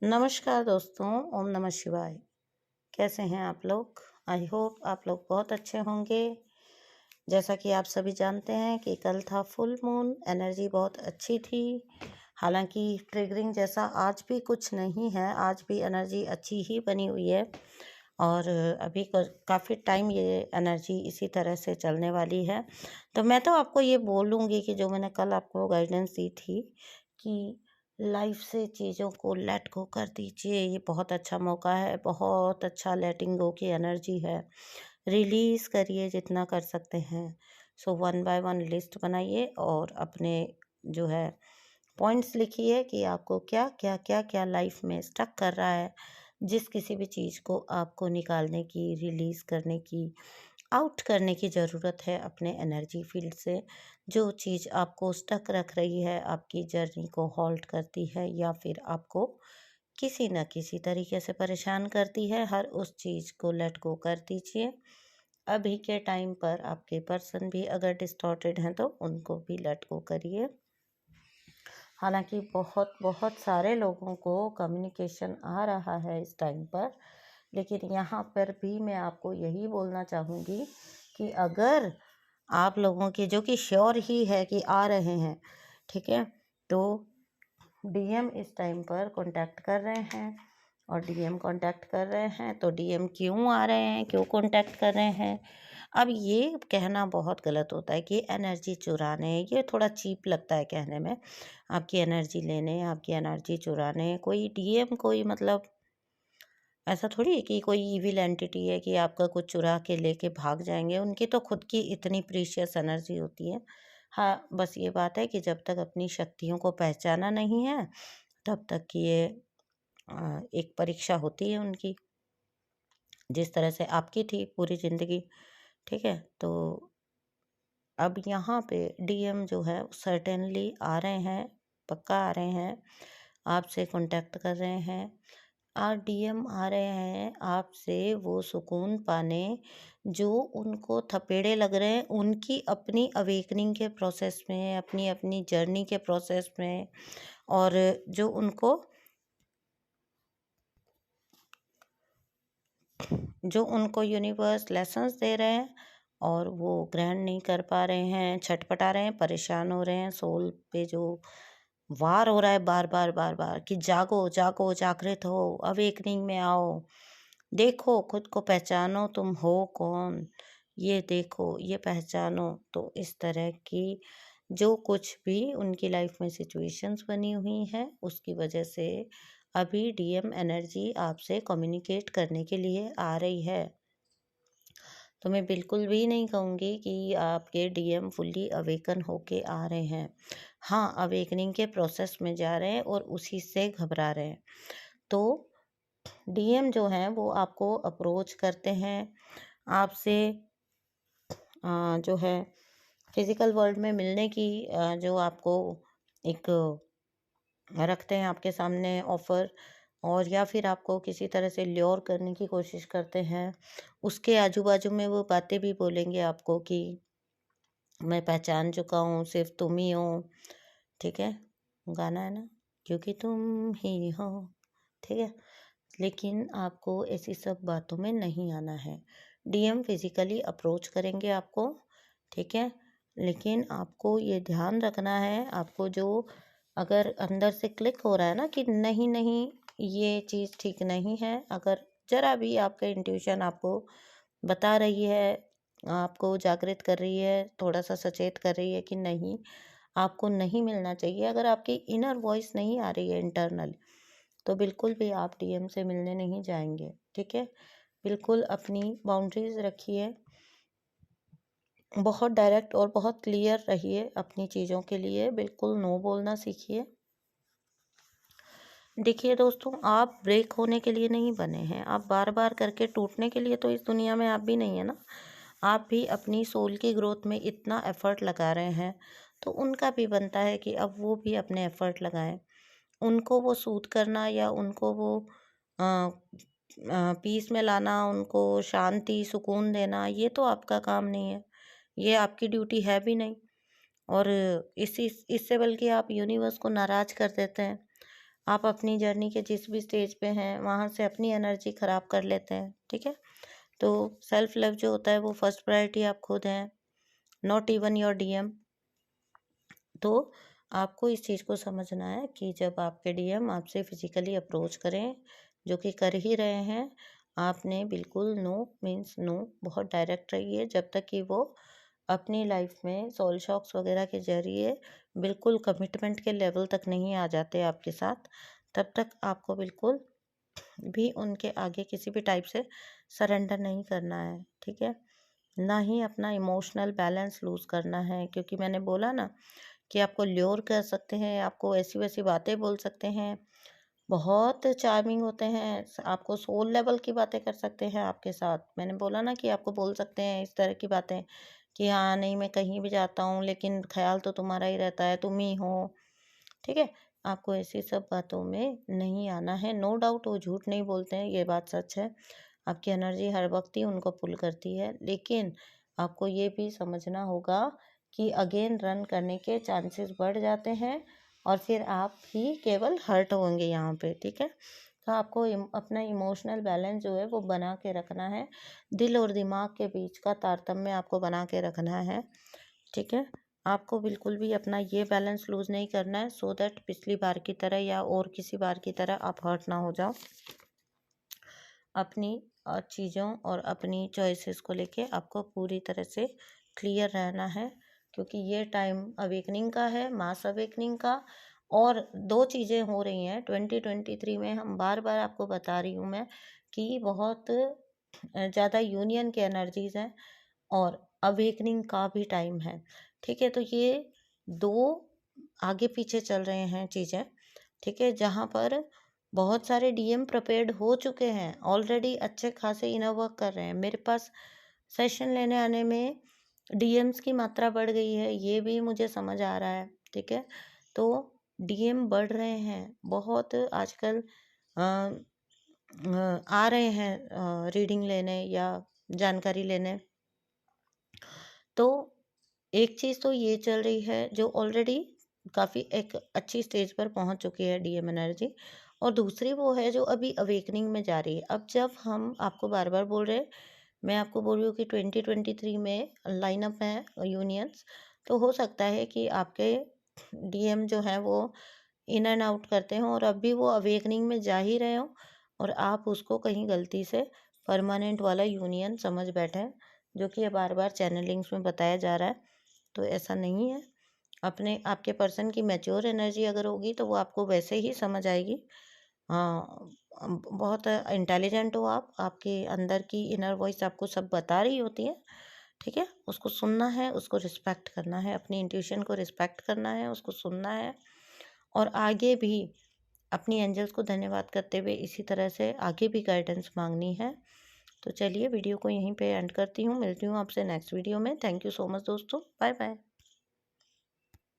नमस्कार दोस्तों, ओम नमः शिवाय। कैसे हैं आप लोग? आई होप आप लोग बहुत अच्छे होंगे। जैसा कि आप सभी जानते हैं कि कल था फुल मून, एनर्जी बहुत अच्छी थी। हालांकि ट्रिगरिंग जैसा आज भी कुछ नहीं है, आज भी एनर्जी अच्छी ही बनी हुई है। और अभी काफ़ी टाइम ये एनर्जी इसी तरह से चलने वाली है। तो मैं तो आपको ये बोलूँगी कि जो मैंने कल आपको गाइडेंस दी थी कि लाइफ से चीज़ों को लेट गो कर दीजिए। ये बहुत अच्छा मौका है, बहुत अच्छा लेटिंग गो की एनर्जी है। रिलीज़ करिए जितना कर सकते हैं। So one by one list बनाइए और अपने जो है पॉइंट्स लिखिए कि आपको क्या क्या क्या क्या लाइफ में स्टक कर रहा है। जिस किसी भी चीज़ को आपको निकालने की, रिलीज़ करने की, आउट करने की ज़रूरत है अपने एनर्जी फील्ड से। जो चीज़ आपको स्टक रख रही है, आपकी जर्नी को हॉल्ट करती है या फिर आपको किसी न किसी तरीके से परेशान करती है, हर उस चीज़ को लेट गो कर दीजिए। अभी के टाइम पर आपके पर्सन भी अगर डिस्टॉर्टेड हैं तो उनको भी लेट गो करिए। हालांकि बहुत बहुत सारे लोगों को कम्युनिकेशन आ रहा है इस टाइम पर, लेकिन यहाँ पर भी मैं आपको यही बोलना चाहूँगी कि अगर आप लोगों के जो कि श्योर ही है कि आ रहे हैं, ठीक है, तो डीएम इस टाइम पर कांटेक्ट कर रहे हैं। और डीएम कांटेक्ट कर रहे हैं तो डीएम क्यों आ रहे हैं, क्यों कांटेक्ट कर रहे हैं? अब ये कहना बहुत गलत होता है कि एनर्जी चुराने, ये थोड़ा चीप लगता है कहने में। आपकी एनर्जी लेने, आपकी एनर्जी चुराने कोई डीएम कोई मतलब ऐसा थोड़ी है कि कोई इविल एंटिटी है कि आपका कुछ चुरा के लेके भाग जाएंगे। उनकी तो खुद की इतनी प्रीशियस एनर्जी होती है। हाँ, बस ये बात है कि जब तक अपनी शक्तियों को पहचाना नहीं है, तब तक कि ये एक परीक्षा होती है उनकी, जिस तरह से आपकी थी पूरी ज़िंदगी, ठीक है? तो अब यहाँ पे डीएम जो है सर्टेनली आ रहे हैं, पक्का आ रहे हैं, आपसे कांटेक्ट कर रहे हैं। डीएम आ रहे हैं आपसे वो सुकून पाने जो उनको थपेड़े लग रहे हैं उनकी अपनी अवेकनिंग के प्रोसेस में, अपनी अपनी जर्नी के प्रोसेस में। और जो उनको जो उनको यूनिवर्स लेसन्स दे रहे हैं और वो ग्रहण नहीं कर पा रहे हैं, छटपटा रहे हैं, परेशान हो रहे हैं। सोल पे जो वार हो रहा है बार बार बार बार कि जागो जागो, जागृत हो, अवेकनिंग में आओ, देखो खुद को पहचानो, तुम हो कौन, ये देखो, ये पहचानो। तो इस तरह की जो कुछ भी उनकी लाइफ में सिचुएशंस बनी हुई हैं उसकी वजह से अभी डीएम एनर्जी आपसे कम्युनिकेट करने के लिए आ रही है। तो मैं बिल्कुल भी नहीं कहूँगी कि आपके डीएम फुल्ली अवेकन होके आ रहे हैं। हाँ, अवेकनिंग के प्रोसेस में जा रहे हैं और उसी से घबरा रहे हैं। तो डीएम जो हैं वो आपको अप्रोच करते हैं, आपसे जो है फिजिकल वर्ल्ड में मिलने की जो आपको एक रखते हैं आपके सामने ऑफर, और या फिर आपको किसी तरह से ल्योर करने की कोशिश करते हैं। उसके आजू बाजू में वो बातें भी बोलेंगे आपको कि मैं पहचान चुका हूँ, सिर्फ तुम ही हो, ठीक है, गाना है ना, क्योंकि तुम ही हो, ठीक है। लेकिन आपको ऐसी सब बातों में नहीं आना है। डीएम फिजिकली अप्रोच करेंगे आपको, ठीक है, लेकिन आपको ये ध्यान रखना है, आपको जो अगर अंदर से क्लिक हो रहा है ना कि नहीं नहीं ये चीज़ ठीक नहीं है, अगर जरा भी आपका इंट्यूशन आपको बता रही है, आपको जागृत कर रही है, थोड़ा सा सचेत कर रही है कि नहीं, आपको नहीं मिलना चाहिए, अगर आपकी इनर वॉइस नहीं आ रही है इंटरनल, तो बिल्कुल भी आप डीएम से मिलने नहीं जाएंगे, ठीक है। बिल्कुल अपनी बाउंड्रीज रखिए, बहुत डायरेक्ट और बहुत क्लियर रहिए अपनी चीज़ों के लिए, बिल्कुल नो बोलना सीखिए। देखिए दोस्तों, आप ब्रेक होने के लिए नहीं बने हैं, आप बार बार करके टूटने के लिए तो इस दुनिया में आप भी नहीं है ना। आप भी अपनी सोल की ग्रोथ में इतना एफर्ट लगा रहे हैं, तो उनका भी बनता है कि अब वो भी अपने एफर्ट लगाएं। उनको वो सूद करना या उनको वो पीस में लाना, उनको शांति सुकून देना, ये तो आपका काम नहीं है, ये आपकी ड्यूटी है भी नहीं। और इससे बल्कि आप यूनिवर्स को नाराज कर देते हैं। आप अपनी जर्नी के जिस भी स्टेज पे हैं वहाँ से अपनी एनर्जी ख़राब कर लेते हैं, ठीक है। तो सेल्फ लव जो होता है वो फर्स्ट प्रायोरिटी आप खुद हैं, नॉट इवन योर डीएम। तो आपको इस चीज़ को समझना है कि जब आपके डीएम आपसे फिजिकली अप्रोच करें, जो कि कर ही रहे हैं, आपने बिल्कुल नो मीन्स नो, बहुत डायरेक्ट रहिए जब तक कि वो अपनी लाइफ में सोल शॉक्स वगैरह के जरिए बिल्कुल कमिटमेंट के लेवल तक नहीं आ जाते आपके साथ, तब तक आपको बिल्कुल भी उनके आगे किसी भी टाइप से सरेंडर नहीं करना है, ठीक है। ना ही अपना इमोशनल बैलेंस लूज़ करना है, क्योंकि मैंने बोला ना कि आपको ल्योर कर सकते हैं, आपको ऐसी वैसी बातें बोल सकते हैं, बहुत चार्मिंग होते हैं, आपको सोल लेवल की बातें कर सकते हैं आपके साथ। मैंने बोला ना कि आपको बोल सकते हैं इस तरह की बातें कि हाँ नहीं, मैं कहीं भी जाता हूँ लेकिन ख्याल तो तुम्हारा ही रहता है, तुम ही हो, ठीक है। आपको ऐसी सब बातों में नहीं आना है। नो डाउट वो झूठ नहीं बोलते हैं, ये बात सच है। आपकी एनर्जी हर वक्त ही उनको पुल करती है, लेकिन आपको ये भी समझना होगा कि अगेन रन करने के चांसेस बढ़ जाते हैं और फिर आप ही केवल हर्ट होंगे यहाँ पे, ठीक है। तो आपको अपना इमोशनल बैलेंस जो है वो बना के रखना है, दिल और दिमाग के बीच का तारतम्य आपको बना के रखना है, ठीक है। आपको बिल्कुल भी अपना ये बैलेंस लूज़ नहीं करना है, सो दैट पिछली बार की तरह या और किसी बार की तरह आप हर्ट ना हो जाओ। अपनी चीज़ों और अपनी चॉइसेस को लेके आपको पूरी तरह से क्लियर रहना है, क्योंकि ये टाइम अवेकनिंग का है, मास अवेकनिंग का। और दो चीज़ें हो रही हैं 2023 में, हम बार बार आपको बता रही हूँ मैं कि बहुत ज़्यादा यूनियन की एनर्जीज हैं और अवेकनिंग का भी टाइम है, ठीक है। तो ये दो आगे पीछे चल रहे हैं चीज़ें, ठीक है, जहाँ पर बहुत सारे डीएम प्रिपेयर्ड हो चुके हैं ऑलरेडी, अच्छे खासे इनर वर्क कर रहे हैं। मेरे पास सेशन लेने आने में डीएम्स की मात्रा बढ़ गई है, ये भी मुझे समझ आ रहा है, ठीक है। तो डीएम बढ़ रहे हैं बहुत आजकल, आ रहे हैं रीडिंग लेने या जानकारी लेने। तो एक चीज़ तो ये चल रही है जो ऑलरेडी काफ़ी एक अच्छी स्टेज पर पहुंच चुकी है डीएम एनर्जी, और दूसरी वो है जो अभी अवेकनिंग में जा रही है। अब जब हम आपको बार बार बोल रहे हैं, मैं आपको बोल रही हूँ कि 2023 में लाइनअप है यूनियंस, तो हो सकता है कि आपके डीएम जो है वो इन एंड आउट करते हों और अब भी वो अवेकनिंग में जा ही रहे हों, और आप उसको कहीं गलती से परमानेंट वाला यूनियन समझ बैठे हैं, जो कि बार बार चैनलिंग्स में बताया जा रहा है। तो ऐसा नहीं है। अपने आपके पर्सन की मैच्योर एनर्जी अगर होगी तो वो आपको वैसे ही समझ आएगी। हाँ, बहुत इंटेलिजेंट हो आप, आपके अंदर की इनर वॉइस आपको सब बता रही होती है, ठीक है। उसको सुनना है, उसको रिस्पेक्ट करना है, अपनी इंट्यूशन को रिस्पेक्ट करना है, उसको सुनना है, और आगे भी अपनी एंजल्स को धन्यवाद करते हुए इसी तरह से आगे भी गाइडेंस मांगनी है। तो चलिए वीडियो को यहीं पे एंड करती हूँ, मिलती हूँ आपसे नेक्स्ट वीडियो में। थैंक यू सो मच दोस्तों, बाय बाय।